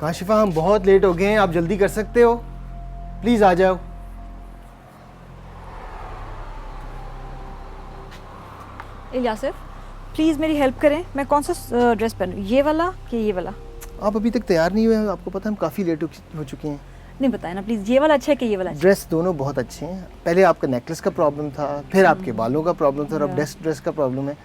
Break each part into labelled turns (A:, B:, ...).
A: काशिफा हम बहुत लेट हो गए हैं, आप जल्दी कर सकते हो, प्लीज़ आ जाओ।
B: इलियासिफ प्लीज़ मेरी हेल्प करें, मैं कौन सा ड्रेस पहनूं, ये वाला कि ये वाला?
A: आप अभी तक तैयार नहीं हुए हैं, आपको पता है हम काफ़ी लेट हो चुके हैं।
B: नहीं बताए ना प्लीज़, ये वाला अच्छा है कि ये वाला अच्छा
A: ड्रेस दोनों बहुत अच्छे हैं। पहले आपका नेकलेस का प्रॉब्लम था, फिर आपके बालों का प्रॉब्लम था, और अब ड्रेस का प्रॉब्लम है।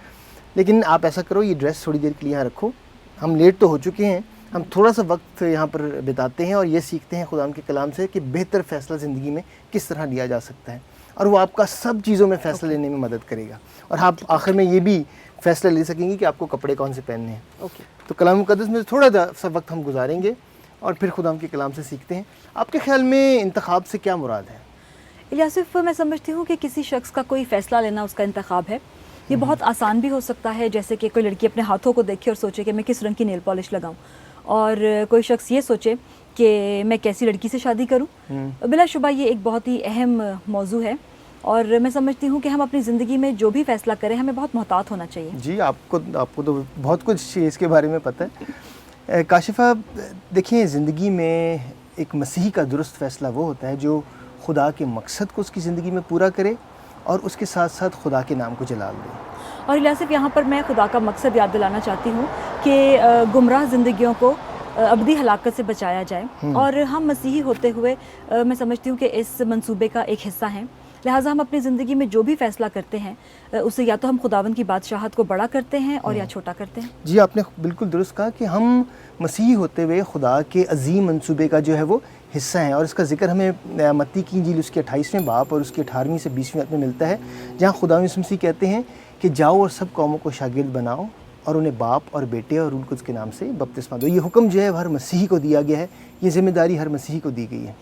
A: लेकिन आप ऐसा करो, ये ड्रेस थोड़ी देर के लिए यहाँ रखो, हम लेट तो हो चुके हैं, हम थोड़ा सा वक्त यहाँ पर बिताते हैं और ये सीखते हैं खुदा के कलाम से कि बेहतर फ़ैसला ज़िंदगी में किस तरह लिया जा सकता है, और वो आपका सब चीज़ों में फ़ैसला लेने में मदद करेगा, और आप आखिर में ये भी फ़ैसला ले सकेंगे कि आपको कपड़े कौन से पहनने हैं।
B: ओके।
A: तो कलाम मुक़द्दस में थोड़ा सा वक्त हम गुजारेंगे और फिर खुदा के कलाम से सीखते हैं। आपके ख़्याल में इंतखाब से क्या मुराद है?
B: इलियासिफ मैं समझती हूँ कि किसी शख्स का कोई फ़ैसला लेना उसका इंतखाब है। ये बहुत आसान भी हो सकता है, जैसे कि कोई लड़की अपने हाथों को देखे और सोचे कि मैं किस रंग की नेल पॉलिश लगाऊं, और कोई शख्स ये सोचे कि मैं कैसी लड़की से शादी करूं। बिलाशुबा ये एक बहुत ही अहम मौजू है, और मैं समझती हूँ कि हम अपनी ज़िंदगी में जो भी फ़ैसला करें हमें बहुत मोहतात होना चाहिए।
A: जी, आपको तो बहुत कुछ इसके बारे में पता है। काशिफा देखिए, ज़िंदगी में एक मसीही का दुरुस्त फ़ैसला वो होता है जो खुदा के मकसद को उसकी ज़िंदगी में पूरा करे और उसके साथ साथ खुदा के नाम को जलाल दे।
B: और इलियासिफ यहाँ पर मैं खुदा का मकसद याद दिलाना चाहती हूँ कि गुमराह ज़िंदगियों को अबदी हलाकत से बचाया जाए, और हम मसीही होते हुए मैं समझती हूँ कि इस मंसूबे का एक हिस्सा हैं। लिहाजा हम अपनी ज़िंदगी में जो भी फ़ैसला करते हैं उससे या तो हम खुदावंद की बादशाहत को बड़ा करते हैं और या छोटा करते हैं।
A: जी, आपने बिल्कुल दुरुस्त कहा कि हम मसीही होते हुए खुदा के अजीम मंसूबे का जो है वो हिस्सा हैं, और इसका जिक्र हमें मत्ती की इंजील उसके 28वें बाब और उसके 18वीं से 20वीं आयत में मिलता है, जहाँ खुदा यीशु मसीह कहते हैं कि जाओ और सब कौमों को शागिर्द बनाओ और उन्हें बाप और बेटे और उनको उसके नाम से बपतिस्मा दो। ये हुक्म जो है हर मसीही को दिया गया है, ये ज़िम्मेदारी हर मसीही को दी गई है।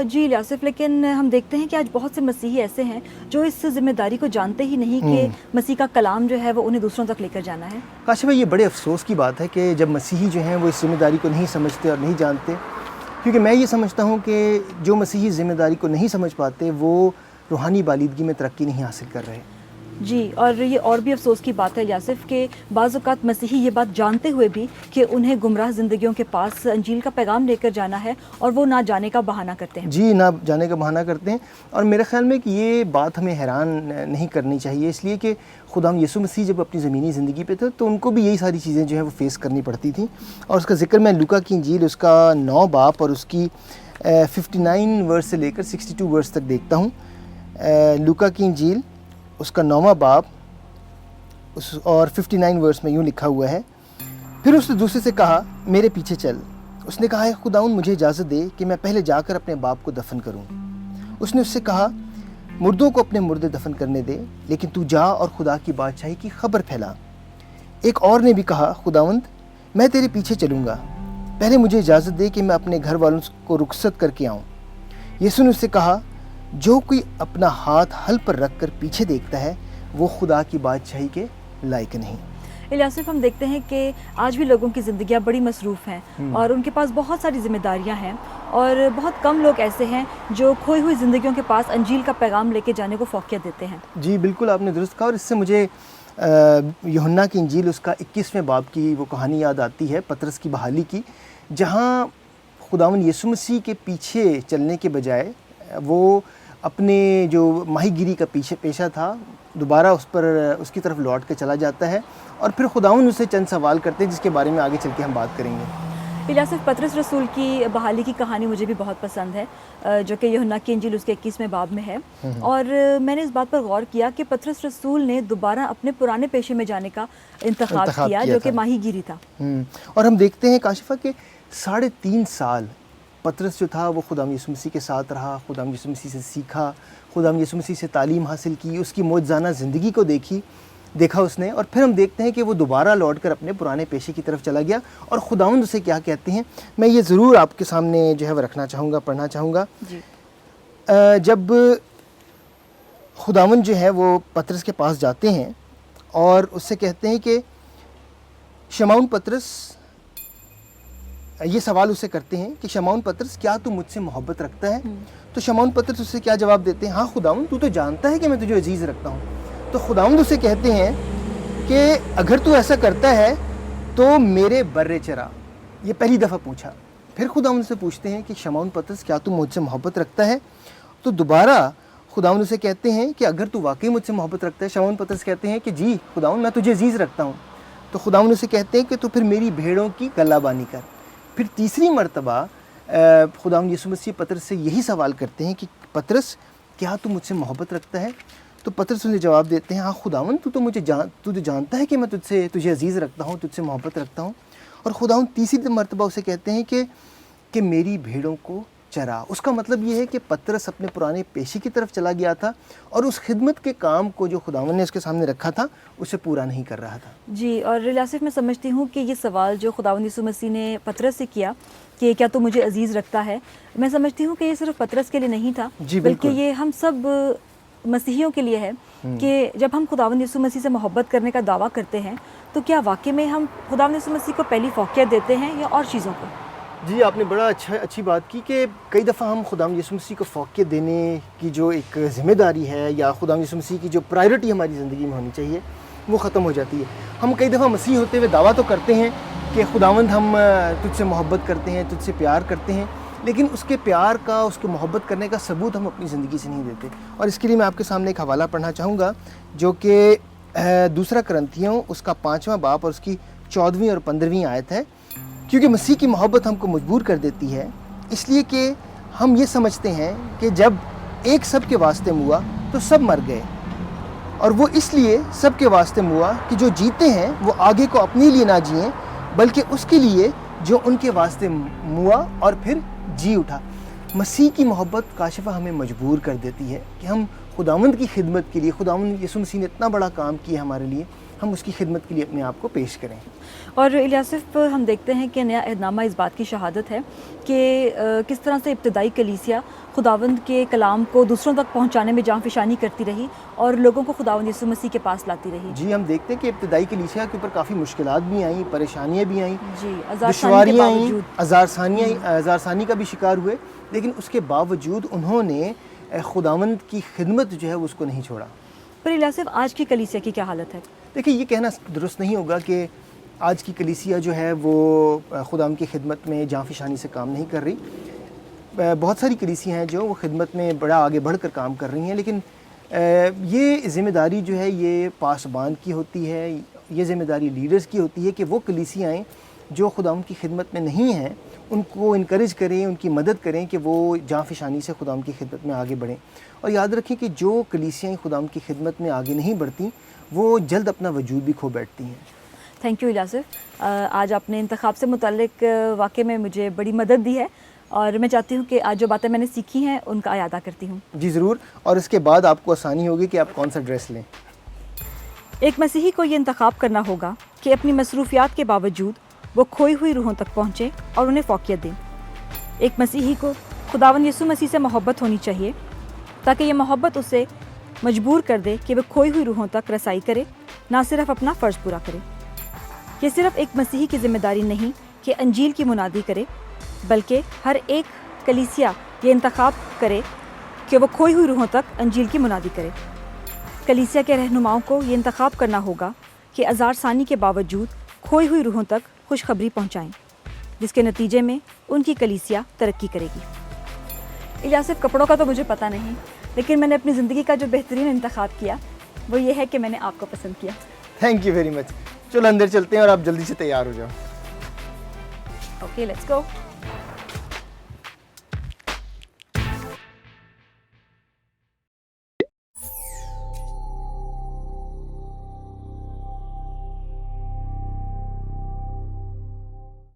B: जी इलियासिफ, लेकिन हम देखते हैं कि आज बहुत से मसीही ऐसे हैं जो इस जिम्मेदारी को जानते ही नहीं कि मसीह का कलाम जो है वो उन्हें दूसरों तक लेकर जाना है।
A: काशिफा, ये बड़े अफसोस की बात है कि जब मसीही जो हैं वो इस जिम्मेदारी को नहीं समझते और नहीं जानते, क्योंकि मैं ये समझता हूँ कि जो मसीही जिम्मेदारी को नहीं समझ पाते वो रूहानी बालिदगी में तरक्की नहीं हासिल कर रहे।
B: जी, और ये और भी अफसोस की बात है इलियासिफ कि बाज़ औक़ात मसीही ये बात जानते हुए भी कि उन्हें गुमराह ज़िंदगियों के पास अंजील का पैगाम लेकर जाना है, और वो ना जाने का बहाना करते हैं।
A: जी, ना जाने का बहाना करते हैं, और मेरे ख़्याल में कि ये बात हमें हैरान नहीं करनी चाहिए, इसलिए कि खुदा यीशु मसीह जब अपनी ज़मीनी ज़िंदगी पे थे तो उनको भी यही सारी चीज़ें जो है वो फ़ेस करनी पड़ती थी, और उसका जिक्र मैं लूका की इंजील उसका 9 बाब और उसकी 59 वर्स से लेकर 62 वर्स तक देखता हूँ। लूका की इंजील उसका 9वां बाब और 59 वर्स में यूँ लिखा हुआ है, फिर उसने दूसरे से कहा मेरे पीछे चल। उसने कहा है खुदाउन मुझे इजाज़त दे कि मैं पहले जाकर अपने बाप को दफन करूं। उसने उससे कहा मुर्दों को अपने मुर्दे दफन करने दे, लेकिन तू जा और खुदा की बादशाही की खबर फैला। एक और ने भी कहा खुदावंद मैं तेरे पीछे चलूँगा, पहले मुझे इजाज़त दे कि मैं अपने घर वालों को रुखसत करके आऊँ। यीशु ने उससे कहा जो कोई अपना हाथ हल पर रख कर पीछे देखता है वो खुदा की बादशाही के लायक नहीं।
B: इलियासिफ, हम देखते हैं कि आज भी लोगों की ज़िंदगियाँ बड़ी मसरूफ़ हैं और उनके पास बहुत सारी ज़िम्मेदारियाँ हैं, और बहुत कम लोग ऐसे हैं जो खोई हुई ज़िंदगियों के पास अंजील का पैगाम लेके जाने को फ़ौक़ियत देते हैं।
A: जी बिल्कुल, आपने दुरुस्त कहा, और इससे मुझे यूहन्ना की इंजील उसका 21वें बाब की वो कहानी याद आती है, पतरस की बहाली की, जहाँ खुदावंद यीशु मसीह के पीछे चलने के बजाय वो अपने जो माहीगिरी का पेशा था दोबारा उसकी तरफ लौट के चला जाता है, और फिर खुदावंद उससे चंद सवाल करते हैं जिसके बारे में आगे चल के हम बात करेंगे।
B: इलियासिफ, पतरस रसूल की बहाली की कहानी मुझे भी बहुत पसंद है, जो कि यूहन्ना की इंजील उसके 21वें बाब में है, और मैंने इस बात पर गौर किया कि पतरस रसूल ने दोबारा अपने पुराने पेशे में जाने का इंतखाब किया जो कि माहीगिरी था।
A: और हम देखते हैं काशिफा के 3.5 साल पतरस जो था वो खुदा यीशु मसीह के साथ रहा, खुदा यीशु मसीह से सीखा, खुदा यीशु मसीह से तालीम हासिल की, उसकी मौजज़ाना ज़िंदगी को देखा उसने, और फिर हम देखते हैं कि वो दोबारा लौटकर अपने पुराने पेशे की तरफ चला गया। और खुदावंद उसे क्या कहते हैं मैं ये ज़रूर आपके सामने जो है वो रखना चाहूँगा, पढ़ना चाहूँगा। जब खुदावंद जो है वो पतरस के पास जाते हैं और उससे कहते हैं कि शमौन पतरस, ये सवाल उससे करते हैं कि शमौन पतरस क्या तू मुझसे मोहब्बत रखता है? तो शमौन पतरस उससे क्या जवाब देते हैं, हाँ खुदावंद तू तो जानता है कि मैं तुझे अजीज़ रखता हूँ। तो खुदावंद उसे कहते हैं कि अगर तू ऐसा करता है तो मेरे बर्रे चरा। ये पहली दफ़ा पूछा پھر خداوند سے پوچھتے ہیں کہ شمعون پطرس کیا تو مجھ سے محبت رکھتا ہے؟ تو دوبارہ خداوند سے کہتے ہیں کہ اگر تو واقعی مجھ سے محبت رکھتا ہے، شمعون پطرس کہتے ہیں کہ جی خداوند میں تجھے عزیز رکھتا ہوں. تو خداوند سے کہتے ہیں کہ تو پھر میری بھیڑوں کی گلہ بانی کر. پھر تیسری مرتبہ خداوند یسوع مسیح پطرس سے یہی سوال کرتے ہیں کہ پطرس کیا تو مجھ سے محبت رکھتا ہے؟ تو پطرس انہیں جواب دیتے ہیں ہاں خداوند تو تو جانتا ہے کہ میں تجھے عزیز رکھتا ہوں، تجھ سے محبت رکھتا ہوں. اور خداوند تیسری مرتبہ اسے کہتے ہیں کہ میری بھیڑوں کو چرا. اس کا مطلب یہ ہے کہ پطرس اپنے پرانے پیشے کی طرف چلا گیا تھا اور اس خدمت کے کام کو جو خداوند نے اس کے سامنے رکھا تھا اسے پورا نہیں کر رہا تھا.
B: جی، اور الیاصف میں سمجھتی ہوں کہ یہ سوال جو خداوند یسوع مسیح نے پطرس سے کیا کہ کیا تو مجھے عزیز رکھتا ہے، میں سمجھتی ہوں کہ یہ صرف پطرس کے لیے نہیں تھا،
A: جی
B: بلکہ
A: بالکل.
B: یہ ہم سب مسیحیوں کے لیے ہے کہ جب ہم خداوند یسوع مسیح سے محبت کرنے کا دعویٰ کرتے ہیں تو کیا واقعی میں ہم خداوند یسوع مسیح کو پہلی فوقیت دیتے ہیں یا اور چیزوں کو؟
A: جی آپ نے بڑا اچھی بات کی کہ کئی دفعہ ہم خداوند یسوع مسیح کو فوقیت دینے کی جو ایک ذمہ داری ہے یا خداوند یسوع مسیح کی جو پرائرٹی ہماری زندگی میں ہونی چاہیے وہ ختم ہو جاتی ہے. ہم کئی دفعہ مسیح ہوتے ہوئے دعویٰ تو کرتے ہیں کہ خداوند ہم تجھ سے محبت کرتے ہیں، تجھ سے پیار کرتے ہیں، لیکن اس کے پیار کا، اس کے محبت کرنے کا ثبوت ہم اپنی زندگی سے نہیں دیتے. اور اس کے لیے میں آپ کے سامنے ایک حوالہ پڑھنا چاہوں گا جو کہ دوسرا کرنتھیوں اس کا 5واں باب اور اس کی 14ویں اور 15ویں آیت ہے. کیونکہ مسیح کی محبت ہم کو مجبور کر دیتی ہے، اس لیے کہ ہم یہ سمجھتے ہیں کہ جب ایک سب کے واسطے ہوا تو سب مر گئے، اور وہ اس لیے سب کے واسطے ہوا کہ جو جیتے ہیں وہ آگے کو اپنے لیے نہ جئیں بلکہ اس کے لیے جو ان کے واسطے ہوا اور پھر جی اٹھا. مسیح کی محبت کاشفہ ہمیں مجبور کر دیتی ہے کہ ہم خداوند کی خدمت کے لیے، خداوند یسوع مسیح نے اتنا بڑا کام کیا ہمارے لیے، ہم اس کی خدمت کے لیے اپنے آپ کو پیش کریں.
B: اور الیاصف ہم دیکھتے ہیں کہ نیا عہد نامہ اس بات کی شہادت ہے کہ کس طرح سے ابتدائی کلیسیا خداوند کے کلام کو دوسروں تک پہنچانے میں جاں فشانی کرتی رہی اور لوگوں کو خداوند یسوع مسیح کے پاس لاتی رہی.
A: جی ہم دیکھتے ہیں کہ ابتدائی کلیسیا کے اوپر کافی مشکلات بھی آئیں، پریشانیاں بھی آئیں،
B: جی،
A: دشواریاں آئیں، ہزار ثانی کا بھی شکار ہوئے، لیکن اس کے باوجود انہوں نے خداوند کی خدمت جو ہے اس کو نہیں چھوڑا.
B: پر الیاصف آج کی کلیسیا کی کیا حالت ہے؟
A: دیکھیں یہ کہنا درست نہیں ہوگا کہ آج کی کلیسیا جو ہے وہ خداوند کی خدمت میں جاں فشانی سے کام نہیں کر رہی. بہت ساری کلیسیاں ہیں جو وہ خدمت میں بڑا آگے بڑھ کر کام کر رہی ہیں، لیکن یہ ذمہ داری جو ہے یہ پاسبان کی ہوتی ہے، یہ ذمہ داری لیڈرز کی ہوتی ہے کہ وہ کلیسیاں جو خداوند کی خدمت میں نہیں ہیں ان کو انکریج کریں، ان کی مدد کریں کہ وہ جاں فشانی سے خداوند کی خدمت میں آگے بڑھیں. اور یاد رکھیں کہ جو کلیسیاں خداوند کی خدمت میں آگے نہیں بڑھتیں وہ جلد اپنا وجود بھی کھو بیٹھتی ہیں.
B: تھینک یو الیاصف، آج آپ نے انتخاب سے متعلق واقعے میں مجھے بڑی مدد دی ہے اور میں چاہتی ہوں کہ آج جو باتیں میں نے سیکھی ہیں ان کا اعادہ کرتی ہوں.
A: جی ضرور، اور اس کے بعد آپ کو آسانی ہوگی کہ آپ کون سا ڈریس لیں.
B: ایک مسیحی کو یہ انتخاب کرنا ہوگا کہ اپنی مصروفیات کے باوجود وہ کھوئی ہوئی روحوں تک پہنچے اور انہیں فوقیت دیں. ایک مسیحی کو خداوند یسوع مسیح سے محبت ہونی چاہیے تاکہ یہ محبت اسے مجبور کر دے کہ وہ کھوئی ہوئی روحوں تک رسائی کرے، نہ صرف اپنا فرض پورا کرے. یہ صرف ایک مسیحی کی ذمہ داری نہیں کہ انجیل کی منادی کرے، بلکہ ہر ایک کلیسیا یہ انتخاب کرے کہ وہ کھوئی ہوئی روحوں تک انجیل کی منادی کرے. کلیسیا کے رہنماؤں کو یہ انتخاب کرنا ہوگا کہ ہزار ثانی کے باوجود کھوئی ہوئی روحوں تک خوشخبری پہنچائیں، جس کے نتیجے میں ان کی کلیسیا ترقی کرے گی. الیاصف کپڑوں کا تو مجھے پتہ نہیں، لیکن میں نے اپنی زندگی کا جو بہترین انتخاب کیا وہ یہ ہے کہ میں نے آپ کو پسند کیا.
A: Thank you very much. چلو اندر چلتے ہیں اور آپ جلدی سے تیار ہو جاؤ.
B: Okay let's go.